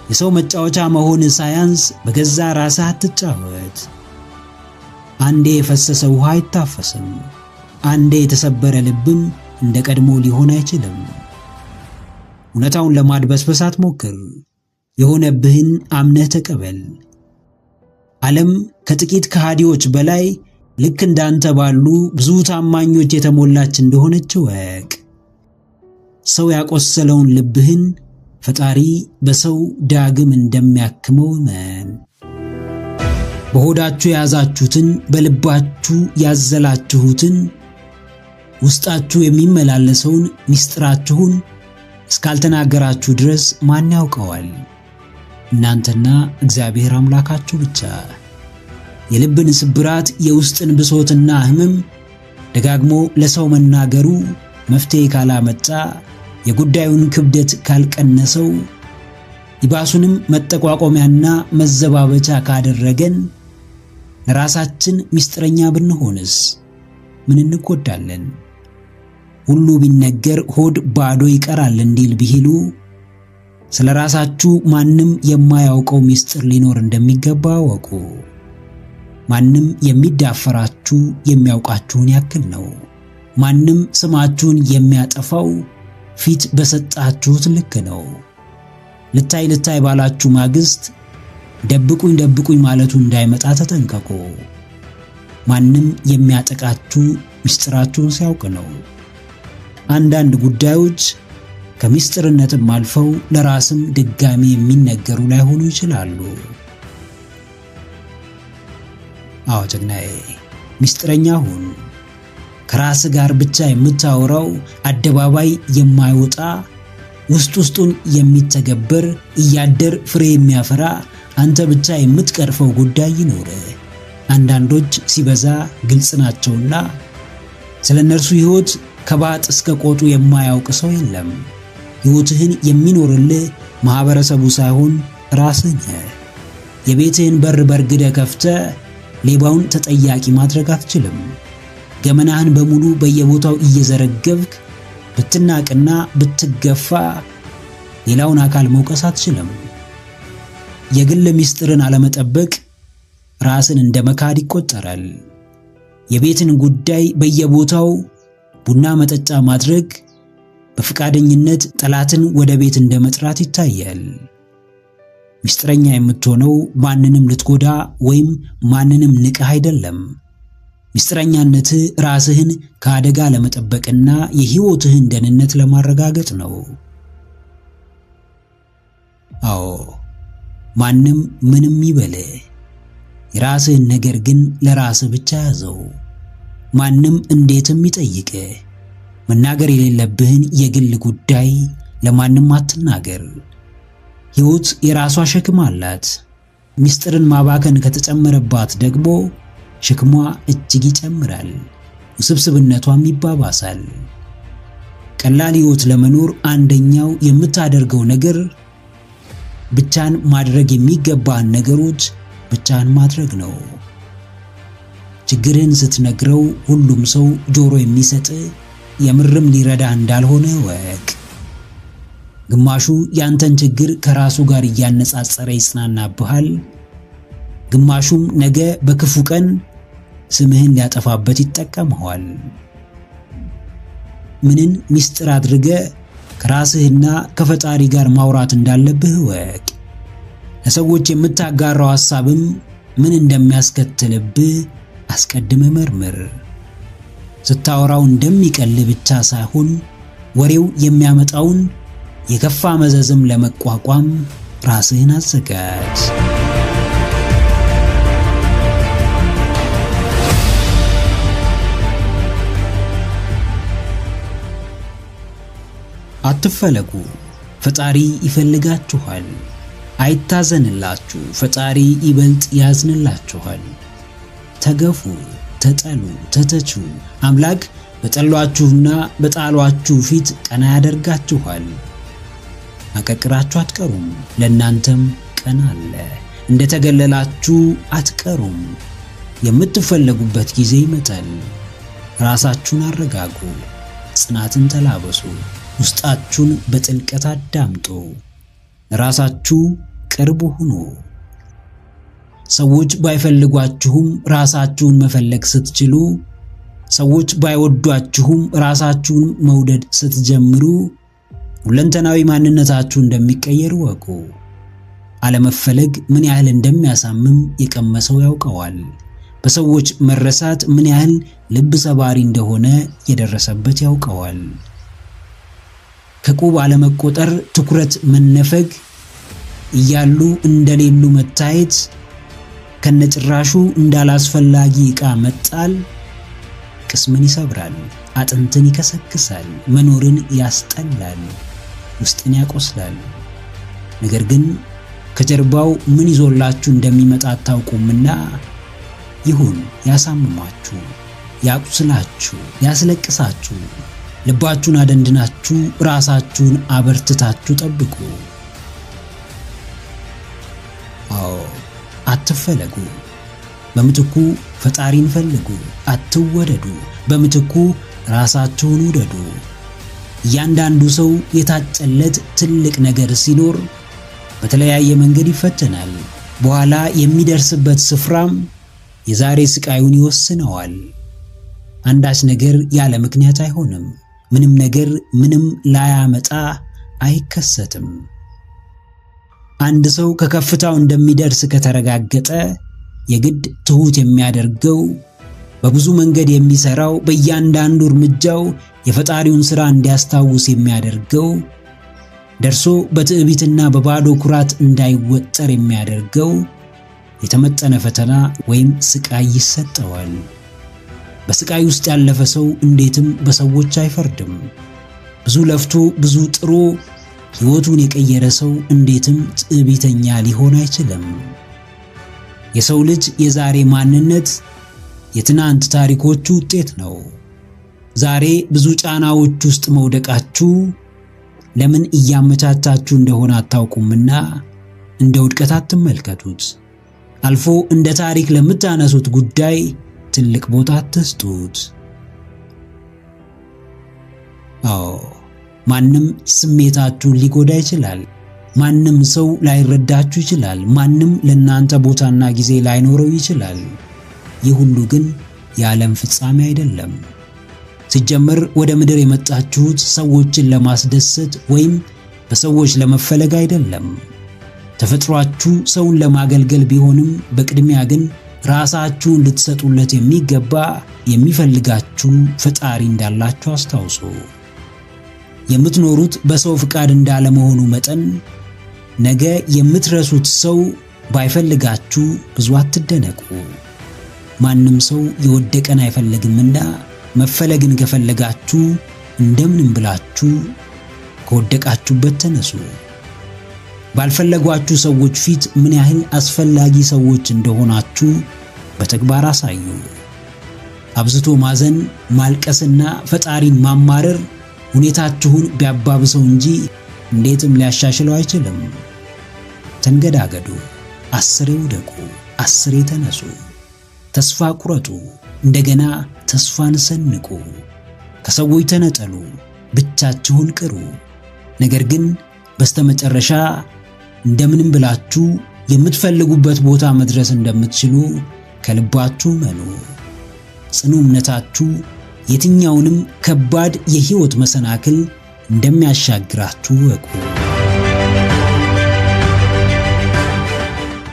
የሰው መጫወቻ መሆን ሳያንስ በገዛ ራስህ አትጫወት። አንዴ የፈሰሰ ውሃ አይታፈስም። አንዴ የተሰበረ ልብም እንደ ቀድሞ ሊሆን አይችልም። እውነታውን ለማድበስበስ አትሞክር። የሆነብህን አምነህ ተቀበል። ዓለም ከጥቂት ከሃዲዎች በላይ ልክ እንዳንተ ባሉ ብዙ ታማኞች የተሞላች እንደሆነች ወቅ። ሰው ያቆሰለውን ልብህን ፈጣሪ በሰው ዳግም እንደሚያክመው እመን። በሆዳችሁ የያዛችሁትን በልባችሁ ያዘላችሁትን ውስጣችሁ የሚመላለሰውን ምስጢራችሁን እስካልተናገራችሁ ድረስ ማን ያውቀዋል? እናንተና እግዚአብሔር አምላካችሁ ብቻ። የልብን ስብራት፣ የውስጥን ብሶትና ህመም ደጋግሞ ለሰው መናገሩ መፍትሄ ካላመጣ፣ የጉዳዩን ክብደት ካልቀነሰው፣ ይባሱንም መጠቋቆሚያና መዘባበቻ ካደረገን ለራሳችን ምስጢረኛ ብንሆንስ ምን እንጎዳለን? ሁሉ ቢነገር ሆድ ባዶ ይቀራል እንዲል ብሂሉ፣ ስለ ራሳችሁ ማንም የማያውቀው ምስጢር ሊኖር እንደሚገባ አወቁ። ማንም የሚዳፈራችሁ የሚያውቃችሁን ያክል ነው። ማንም ስማችሁን የሚያጠፋው ፊት በሰጣችሁት ልክ ነው። ልታይ ባላችሁ ማግስት ደብቁኝ ደብቁኝ ማለቱ እንዳይመጣ ተጠንቀቁ። ማንም የሚያጠቃችሁ ምስጢራችሁን ሲያውቅ ነው። አንዳንድ ጉዳዮች ከምስጢርነትም አልፈው ለራስም ድጋሚ የሚነገሩ ላይሆኑ ይችላሉ። አዎ ጀግናዬ፣ ምስጢረኛ ሁን። ከራስ ጋር ብቻ የምታወራው አደባባይ የማይወጣ ውስጡን የሚተገበር እያደር ፍሬ የሚያፈራ አንተ ብቻ የምትቀርፈው ጉዳይ ይኖር። አንዳንዶች ሲበዛ ግልጽ ናቸውና ስለነርሱ ሕይወት ከባጥ እስከ ቆጡ የማያውቅ ሰው የለም። ሕይወትህን የሚኖርልህ ማህበረሰቡ ሳይሆን ራስህ ነህ። የቤትህን በር በርግደ ከፍተህ ሌባውን ተጠያቂ ማድረግ አትችልም። ገመናህን በሙሉ በየቦታው እየዘረገብክ ብትናቅና ብትገፋ ሌላውን አካል መውቀስ አትችልም። የግል ምስጢርን አለመጠበቅ ራስን እንደ መካድ ይቆጠራል። የቤትን ጉዳይ በየቦታው ቡና መጠጫ ማድረግ በፍቃደኝነት ጠላትን ወደ ቤት እንደመጥራት ይታያል። ምስጢረኛ የምትሆነው ማንንም ልትጎዳ ወይም ማንንም ንቀህ አይደለም። ምስጢረኛነት ራስህን ከአደጋ ለመጠበቅና የሕይወትህን ደህንነት ለማረጋገጥ ነው። አዎ ማንም ምንም ይበል፣ የራስህን ነገር ግን ለራስህ ብቻ ያዘው። ማንም እንዴትም ይጠይቅ፣ መናገር የሌለብህን የግል ጉዳይ ለማንም አትናገር። ሕይወት የራሷ ሸክም አላት። ምስጢርን ማባከን ከተጨመረባት ደግሞ ሸክሟ እጅግ ይጨምራል፣ ውስብስብነቷም ይባባሳል። ቀላል ሕይወት ለመኖር አንደኛው የምታደርገው ነገር ብቻን ማድረግ የሚገባህን ነገሮች ብቻን ማድረግ ነው። ችግርን ስትነግረው ሁሉም ሰው ጆሮ የሚሰጥ የምርም ሊረዳ እንዳልሆነ ወቅ። ግማሹ ያንተን ችግር ከራሱ ጋር እያነጻጸረ ይጽናናብሃል፣ ግማሹም ነገ በክፉ ቀን ስምህን ሊያጠፋበት ይጠቀመዋል። ምንን ምስጢር አድርገ ከራስህና ከፈጣሪ ጋር ማውራት እንዳለብህ ወቅ። ለሰዎች የምታጋራው ሐሳብም ምን እንደሚያስከትልብህ አስቀድመ መርምር። ስታወራው እንደሚቀል ብቻ ሳይሆን ወሬው የሚያመጣውን የከፋ መዘዝም ለመቋቋም ራስህን አዘጋጅ። አትፈለጉ፣ ፈጣሪ ይፈልጋችኋል። አይታዘንላችሁ፣ ፈጣሪ ይበልጥ ያዝንላችኋል። ተገፉ፣ ተጠሉ፣ ተተቹ፣ አምላክ በጠሏችሁና በጣሏችሁ ፊት ቀና ያደርጋችኋል። አቀቅራችሁ አትቀሩም፣ ለእናንተም ቀን አለ። እንደተገለላችሁ አትቀሩም፣ የምትፈለጉበት ጊዜ ይመጣል። ራሳችሁን አረጋጉ፣ ጽናትን ተላበሱ፣ ውስጣችሁን በጥልቀት አዳምጡ፣ ራሳችሁ ቅርብ ሁኑ። ሰዎች ባይፈልጓችሁም ራሳችሁን መፈለግ ስትችሉ፣ ሰዎች ባይወዷችሁም ራሳችሁን መውደድ ስትጀምሩ ሁለንተናዊ ማንነታችሁ እንደሚቀየር ወቁ። አለመፈለግ ምን ያህል እንደሚያሳምም የቀመሰው ያውቀዋል። በሰዎች መረሳት ምን ያህል ልብ ሰባሪ እንደሆነ የደረሰበት ያውቀዋል። ከቁብ አለመቆጠር፣ ትኩረት መነፈግ፣ እያሉ እንደሌሉ መታየት፣ ከነጭራሹ እንዳላስፈላጊ ዕቃ መጣል ቅስምን ይሰብራል፣ አጥንትን ይከሰክሳል፣ መኖርን ያስጠላል፣ ውስጥን ያቆስላል። ነገር ግን ከጀርባው ምን ይዞላችሁ እንደሚመጣ አታውቁምና ይሁን ያሳምማችሁ፣ ያቁስላችሁ፣ ያስለቅሳችሁ፣ ልባችሁን አደንድናችሁ ራሳችሁን አበርትታችሁ ጠብቁ። አዎ አትፈለጉ፣ በምትኩ ፈጣሪን ፈልጉ። አትወደዱ፣ በምትኩ ራሳችሁን ውደዱ። እያንዳንዱ ሰው የታጨለት ትልቅ ነገር ሲኖር በተለያየ መንገድ ይፈተናል። በኋላ የሚደርስበት ስፍራም የዛሬ ስቃዩን ይወስነዋል። አንዳች ነገር ያለ ምክንያት አይሆንም። ምንም ነገር ምንም ላያመጣ አይከሰትም። አንድ ሰው ከከፍታው እንደሚደርስ ከተረጋገጠ የግድ ትሁት የሚያደርገው በብዙ መንገድ የሚሰራው በእያንዳንዱ እርምጃው የፈጣሪውን ሥራ እንዲያስታውስ የሚያደርገው ደርሶ በትዕቢትና በባዶ ኩራት እንዳይወጠር የሚያደርገው የተመጠነ ፈተና ወይም ስቃይ ይሰጠዋል። በስቃይ ውስጥ ያለፈ ሰው እንዴትም በሰዎች አይፈርድም። ብዙ ለፍቶ ብዙ ጥሮ ሕይወቱን የቀየረ ሰው እንዴትም ትዕቢተኛ ሊሆን አይችልም። የሰው ልጅ የዛሬ ማንነት የትናንት ታሪኮቹ ውጤት ነው። ዛሬ ብዙ ጫናዎች ውስጥ መውደቃችሁ ለምን እያመቻቻችሁ እንደሆነ አታውቁምና እንደ ውድቀት አትመልከቱት። አልፎ እንደ ታሪክ ለምታነሱት ጉዳይ ትልቅ ቦታ አትስጡት። አዎ ማንም ስሜታችሁን ሊጎዳ ይችላል። ማንም ሰው ላይረዳችሁ ይችላል። ማንም ለእናንተ ቦታና ጊዜ ላይኖረው ይችላል። ይህ ሁሉ ግን የዓለም ፍጻሜ አይደለም። ሲጀመር ወደ ምድር የመጣችሁት ሰዎችን ለማስደሰት ወይም በሰዎች ለመፈለግ አይደለም። ተፈጥሯችሁ ሰውን ለማገልገል ቢሆንም በቅድሚያ ግን ራሳችሁን ልትሰጡለት የሚገባ የሚፈልጋችሁ ፈጣሪ እንዳላችሁ አስታውሱ። የምትኖሩት በሰው ፍቃድ እንዳለመሆኑ መጠን ነገ የምትረሱት ሰው ባይፈልጋችሁ ብዙ አትደነቁ። ማንም ሰው የወደቀን አይፈልግምና መፈለግን ከፈለጋችሁ እንደምንም ብላችሁ ከወደቃችሁበት ተነሱ። ባልፈለጓችሁ ሰዎች ፊት ምን ያህል አስፈላጊ ሰዎች እንደሆናችሁ በተግባር አሳዩ። አብዝቶ ማዘን፣ ማልቀስና ፈጣሪን ማማረር ሁኔታችሁን ቢያባብሰው እንጂ እንዴትም ሊያሻሽለው አይችልም። ተንገዳገዱ፣ አስሬ ውደቁ፣ አስሬ ተነሱ። ተስፋ ቁረጡ፣ እንደገና ተስፋን ሰንቁ። ከሰዎች ተነጠሉ፣ ብቻችሁን ቅሩ። ነገር ግን በስተመጨረሻ እንደምንም ብላችሁ የምትፈልጉበት ቦታ መድረስ እንደምትችሉ ከልባችሁ መኑ። ጽኑ እምነታችሁ የትኛውንም ከባድ የሕይወት መሰናክል እንደሚያሻግራችሁ ወቁ።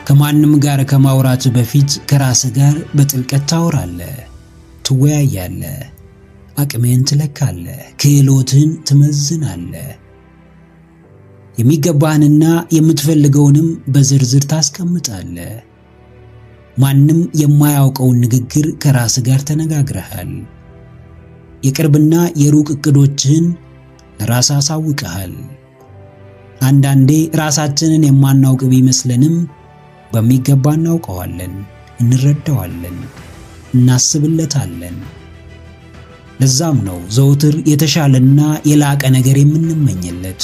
ከማንም ጋር ከማውራት በፊት ከራስ ጋር በጥልቀት ታወራለህ፣ ትወያያለህ፣ አቅምህን ትለካለህ፣ ክህሎትህን ትመዝናለህ። የሚገባህንና የምትፈልገውንም በዝርዝር ታስቀምጣለህ። ማንም የማያውቀውን ንግግር ከራስ ጋር ተነጋግረሃል። የቅርብና የሩቅ እቅዶችህን ለራስ አሳውቀሃል። አንዳንዴ ራሳችንን የማናውቅ ቢመስለንም በሚገባ እናውቀዋለን፣ እንረዳዋለን፣ እናስብለታለን። ለዛም ነው ዘውትር የተሻለና የላቀ ነገር የምንመኝለት።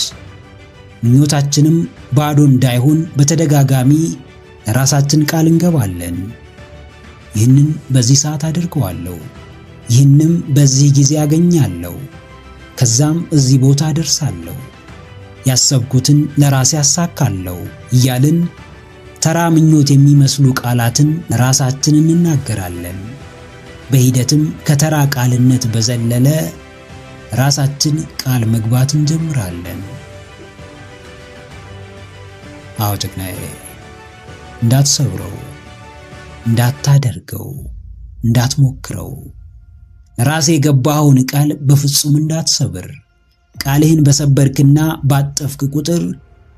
ምኞታችንም ባዶ እንዳይሆን በተደጋጋሚ ለራሳችን ቃል እንገባለን። ይህንን በዚህ ሰዓት አድርገዋለሁ፣ ይህንም በዚህ ጊዜ አገኛለሁ፣ ከዛም እዚህ ቦታ ደርሳለሁ፣ ያሰብኩትን ለራሴ አሳካለሁ እያልን ተራ ምኞት የሚመስሉ ቃላትን ለራሳችን እንናገራለን። በሂደትም ከተራ ቃልነት በዘለለ ራሳችን ቃል መግባት እንጀምራለን። አዎ ጀግናዬ፣ እንዳትሰብረው፣ እንዳታደርገው፣ እንዳትሞክረው። ራሴ የገባኸውን ቃል በፍጹም እንዳትሰብር። ቃልህን በሰበርክና ባጠፍክ ቁጥር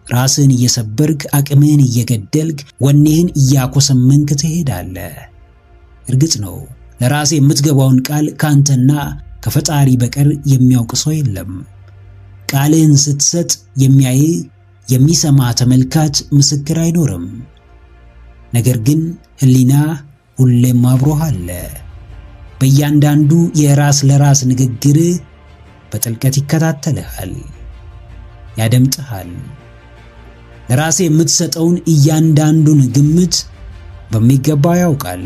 ራስህን እየሰበርክ አቅምህን እየገደልክ ወኔህን እያኮሰመንክ ትሄዳለህ። እርግጥ ነው ለራሴ የምትገባውን ቃል ካንተና ከፈጣሪ በቀር የሚያውቅ ሰው የለም። ቃልህን ስትሰጥ የሚያይህ የሚሰማ ተመልካች ምስክር አይኖርም። ነገር ግን ሕሊና ሁሌም አብሮህ አለ። በእያንዳንዱ የራስ ለራስ ንግግር በጥልቀት ይከታተልሃል፣ ያደምጥሃል። ለራስ የምትሰጠውን እያንዳንዱን ግምት በሚገባ ያውቃል።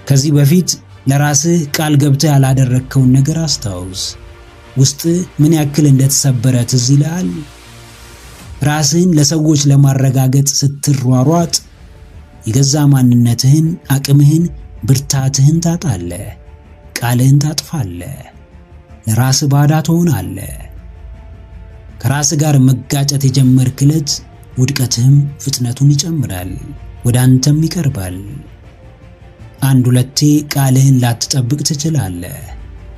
ከዚህ በፊት ለራስህ ቃል ገብተህ ያላደረግከውን ነገር አስታውስ። ውስጥ ምን ያክል እንደተሰበረ ትዝ ይልሃል? ራስህን ለሰዎች ለማረጋገጥ ስትሯሯጥ የገዛ ማንነትህን፣ አቅምህን፣ ብርታትህን ታጣለህ። ቃልህን ታጥፋለህ። ለራስህ ባዳ ትሆናለህ። ከራስህ ጋር መጋጨት የጀመርክ ዕለት ውድቀትህም ፍጥነቱን ይጨምራል፣ ወደ አንተም ይቀርባል። አንድ ሁለቴ ቃልህን ላትጠብቅ ትችላለህ።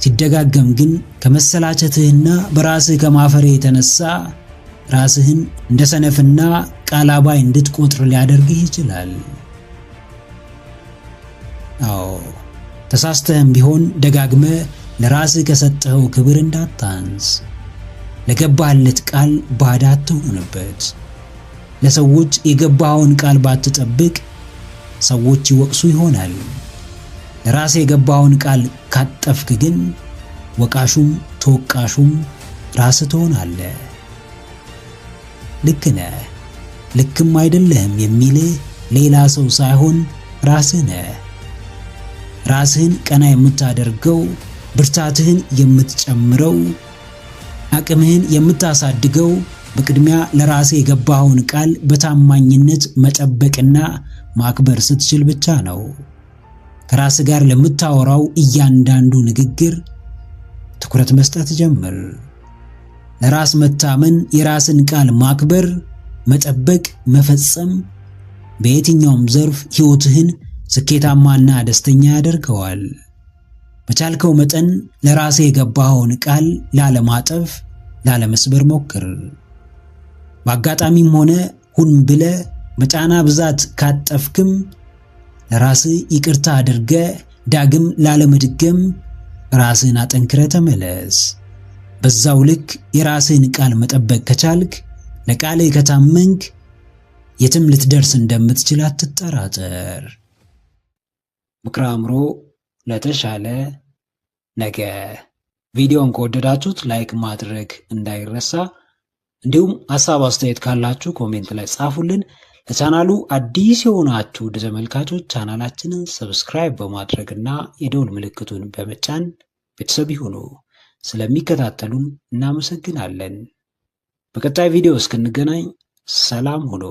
ሲደጋገም ግን ከመሰላቸትህና በራስህ ከማፈር የተነሳ ራስህን እንደ ሰነፍና ቃል አባይ እንድትቆጥር ሊያደርግህ ይችላል። አዎ፣ ተሳስተህም ቢሆን ደጋግመህ ለራስህ ከሰጠኸው ክብር እንዳታንስ። ለገባህለት ቃል ባዳ አትሁንበት። ለሰዎች የገባኸውን ቃል ባትጠብቅ ሰዎች ይወቅሱ ይሆናል። ለራስህ የገባኸውን ቃል ካጠፍክ ግን ወቃሹም ተወቃሹም ራስህ ትሆናለህ። ልክ ነህ፣ ልክም አይደለህም የሚልህ ሌላ ሰው ሳይሆን ራስህ ነህ። ራስህን ቀና የምታደርገው፣ ብርታትህን የምትጨምረው፣ አቅምህን የምታሳድገው በቅድሚያ ለራስህ የገባኸውን ቃል በታማኝነት መጠበቅና ማክበር ስትችል ብቻ ነው። ከራስህ ጋር ለምታወራው እያንዳንዱ ንግግር ትኩረት መስጠት ጀምር። ለራስ መታመን፣ የራስን ቃል ማክበር፣ መጠበቅ፣ መፈጸም በየትኛውም ዘርፍ ሕይወትህን ስኬታማና ደስተኛ ያደርገዋል። በቻልከው መጠን ለራስህ የገባኸውን ቃል ላለማጠፍ፣ ላለመስበር ሞክር። በአጋጣሚም ሆነ ሁን ብለህ በጫና ብዛት ካጠፍክም ለራስህ ይቅርታ አድርገህ ዳግም ላለመድገም ራስህን አጠንክረህ ተመለስ። በዛው ልክ የራስህን ቃል መጠበቅ ከቻልክ፣ ለቃልህ ከታመንክ የትም ልትደርስ እንደምትችል አትጠራጠር። ምክረ አእምሮ ለተሻለ ነገ። ቪዲዮን ከወደዳችሁት ላይክ ማድረግ እንዳይረሳ። እንዲሁም ሐሳብ አስተያየት ካላችሁ ኮሜንት ላይ ጻፉልን። ለቻናሉ አዲስ የሆናችሁ ተመልካቾች ቻናላችንን ሰብስክራይብ በማድረግና የደውል ምልክቱን በመጫን ቤተሰብ ይሁኑ። ስለሚከታተሉን እናመሰግናለን። በቀጣይ ቪዲዮ እስክንገናኝ ሰላም ሁኑ።